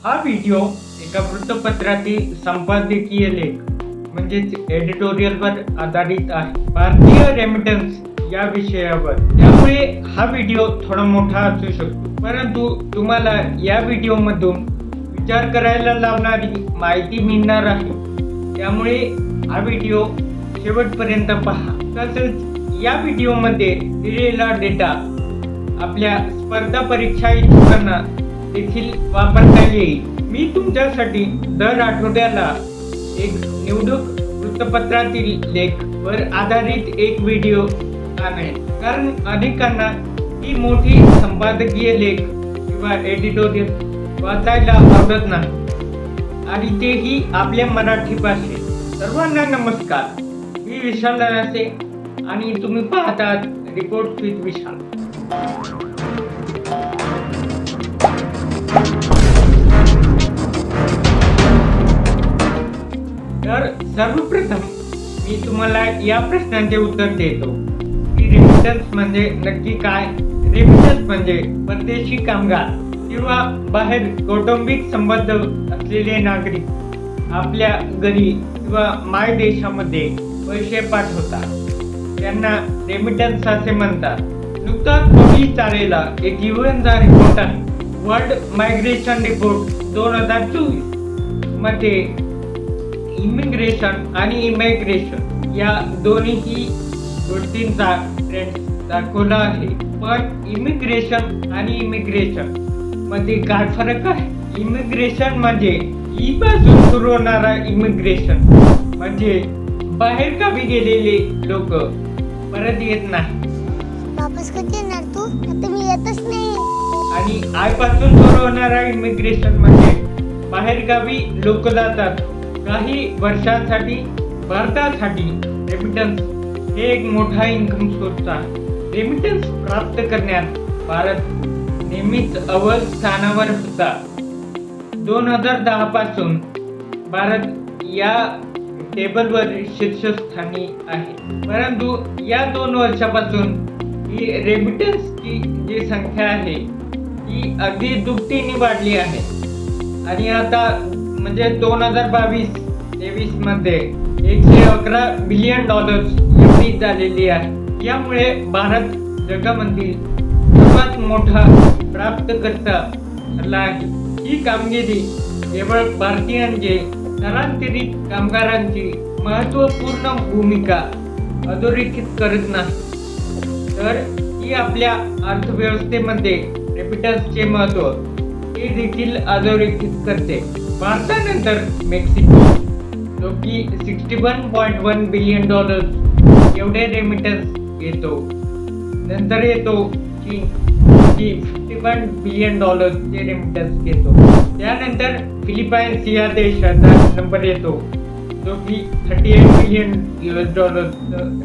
हा व्हिडिओ एका वृत्तपत्रातील संपादकीय लेख म्हणजेच एडिटोरियलवर आधारित आहे, भारतीय रेमिटन्स या विषयावर. त्यामुळे हा व्हिडिओ थोडा मोठा असू शकतो, परंतु तुम्हाला या व्हिडिओमधून विचार करायला लावणारी माहिती मिळणार आहे. त्यामुळे हा व्हिडिओ शेवटपर्यंत पहा. तसेच या व्हिडिओमध्ये दिलेला डेटा आपल्या स्पर्धा परीक्षा इच्छुकांना देखील वापरता येईल. मी तुमच्यासाठी दर आठवड्याला एक निवडक वृत्तपत्रातील लेख वर आधारित एक व्हिडिओ आणेन, कारण अनेकांना ही मोठी संपादकीय लेख किंवा एडिटोरियल वाचायला आवडत नाही, आणि तेही आपल्या मराठी भाषेत. सर्वांना नमस्कार, मी विशाल रासे आणि तुम्ही पाहतात रिपोर्ट विथ विशाल. तर सर्वप्रथम मी तुम्हाला या प्रश्नाचे उत्तर देतो की रेमिटन्स म्हणजे नक्की काय. रेमिटन्स म्हणजे परदेशी कामगार किंवा बाहेर कौटुंबिक संबंध असलेले नागरिक आपल्या घरी किंवा माय देशामध्ये पैसे पाठवतात. त्यांना रेमिटन्स असे म्हणतात. नुकताच पोलीस चालेला एक युएनचा रिपोर्ट आहे, वर्ल्ड मायग्रेशन रिपोर्ट 2024 मध्ये इमिग्रेशन आणि इमिग्रेशन या दोन्ही गोष्टींचा ट्रेंड दाखवला आहे. पण इमिग्रेशन आणि इमिग्रेशन मध्ये काय फरक आहे? इमिग्रेशन म्हणजे ई पासून सुरू होणारा इमिग्रेशन, म्हणजे बाहेर गावी गेलेले लोक परत येत नाही. वापस कधी येणार तू? आता मी येतच नाही. आणि आय पासून सुरू होणारा इमिग्रेशन म्हणजे बाहेर गावी लोक जातात काही वर्षांसाठी भारतासाठी. रेमिटन्स हे एक मोठा इन्कम सोर्स आहे. रेमिटन्स प्राप्त करण्यात भारत नेहमीच अव्वल स्थानावर होता. 2010 पासून भारत या टेबलवर शीर्षस्थानी आहे. परंतु या 2 वर्षापासून ही रेमिटन्सची जी संख्या आहे ती अगदी दुपटीने वाढली आहे, आणि आता म्हणजे 2022-23 मध्ये $111 बिलियन एवढी झालेली आहे. यामुळे भारत जगामधील सर्वात मोठा प्राप्तकर्ता ठरला आहे. ही कामगिरी केवळ भारतीयांचे स्थलांतरित कामगारांची महत्त्वपूर्ण भूमिका अधोरेखित करत नाही, तर ही आपल्या अर्थव्यवस्थेमध्ये रेमिटन्सचे महत्त्व हे देखील अधोरेखित करते. भारतानंतर मेक्सिको, जो की $61.1 बिलियन एवढे रेमिटन्स येतो. नंतर येतो चीन, जी $51 बिलियन चे रेमिटन्स घेतो. त्यानंतर फिलिपाईन्स या देशाचा नंबर येतो, जो की $38 बिलियन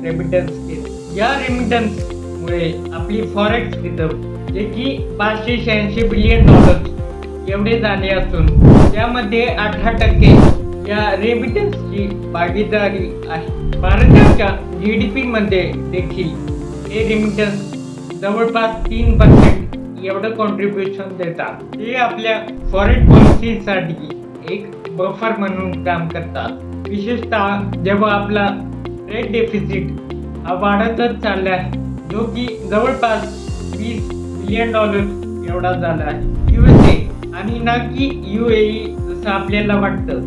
रेमिटन्स घेतो. या रेमिटन्स मुळे आपली फॉरेक्स रिझर्व जे की $586 बिलियन एवढे झाले असून त्यामध्ये 18% या रेमिटन्सची भागीदारी आहे. भारताच्या GDP मध्ये देखील हे रेमिटन्स जवळपास 3% एवढं कॉन्ट्रीब्युशन देतात. हे आपल्या फॉरेन पॉलिसीसाठी एक बफर म्हणून काम करतात, विशेषतः जेव्हा आपला ट्रेड डेफिसिट हा वाढतच चालला आहे, जो की जवळपास $20 बिलियन एवढा झाला आहे. USA आणि ना की UAE जसं आपल्याला वाटतं,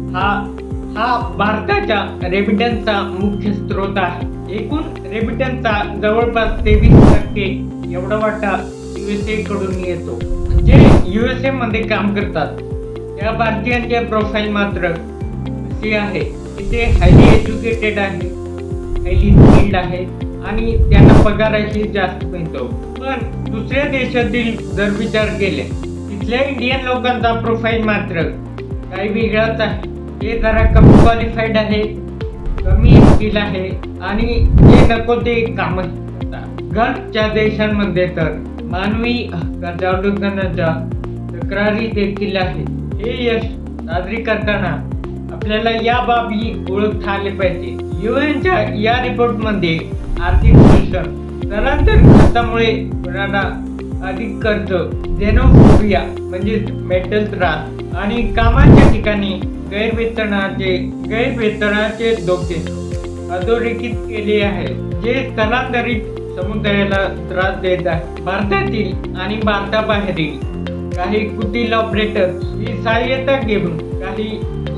हा भारताच्या रेमिटन्सचा मुख्य स्रोत आहे. एकूण रेमिटन्सचा जवळपास 23% एवढा वाटा USA कडून येतो. जे USA मध्ये काम करतात त्या भारतीयांचे प्रोफाईल मात्र असे आहे की ते हायली एज्युकेटेड आहे, हायली स्किल्ड आहे, आणि त्यांना पगारही जास्त मिळतो. पण दुसऱ्या देशातील जर विचार केले, तिथल्या इंडियन लोकांचा प्रोफाईल मात्र काही वेगळाच आहे. ते जरा कमी क्वालिफाईड आहे, कमी स्किल आहे, आणि जे नको ते कामच करतात. गल्फच्या देशांमध्ये तर मानवी हक्काच्या उल्लंघनाच्या तक्रारी देखील आहेत. हे यश साजरी करताना आपल्याला या बाबी ओळखता आले पाहिजे. युएनच्या या रिपोर्टमध्ये आर्थिक शोषण, स्थलांतर खर्चामुळे होणारा अधिक कर्ज, झेनोफोबिया म्हणजे मेंटल त्रास, आणि कामाच्या ठिकाणी गैरवेतनाचे धोके अधोरेखित केले आहेत, जे स्थलांतरित समुदायाला त्रास देत आहे. भारतातील आणि भारताबाहेरील काही कुटील ऑपरेटर्स ही सहाय्यता घेऊन काही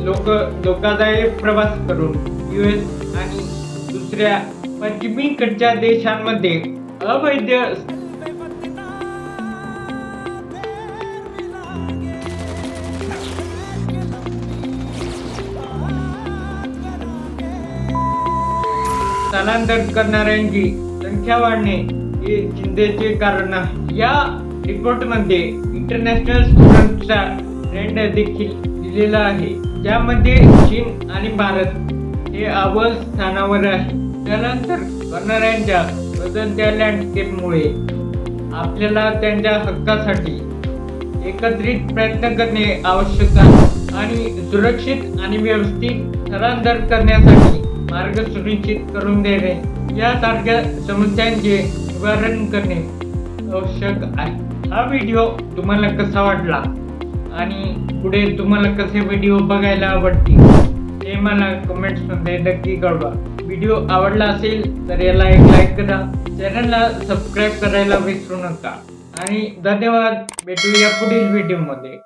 लोक धोकादायक प्रवास करून US आणि दुसऱ्या पश्चिमीकडच्या देशांमध्ये अवैध स्थलांतर करणाऱ्यांची संख्या वाढणे हे चिंतेचे कारण आहे. या रिपोर्टमध्ये इंटरनॅशनल स्टुडंटचा ट्रेंड देखील दिलेला आहे, ज्यामध्ये चीन आणि भारत हे अव्वल स्थानावर आहे. स्थलांतर करणाऱ्यांच्या बदलत्या लँडस्केपमुळे आपल्याला त्यांच्या हक्कासाठी एकत्रित प्रयत्न करणे आवश्यक आहे आणि सुरक्षित आणि व्यवस्थित स्थलांतर करण्यासाठी मार्ग सुनिश्चित करून देणे यासारख्या समस्यांचे निवारण करणे आवश्यक आहे. हा व्हिडिओ तुम्हाला कसा वाटला आणि पुढे तुम्हाला कसे व्हिडिओ बघायला आवडतील हे मला कमेंट्समध्ये नक्की कळवा. व्हिडिओ आवडला असेल तर याला एक लाईक करा, चॅनलला सबस्क्राईब करायला विसरू नका आणि धन्यवाद. भेटूया पुढील व्हिडिओमध्ये.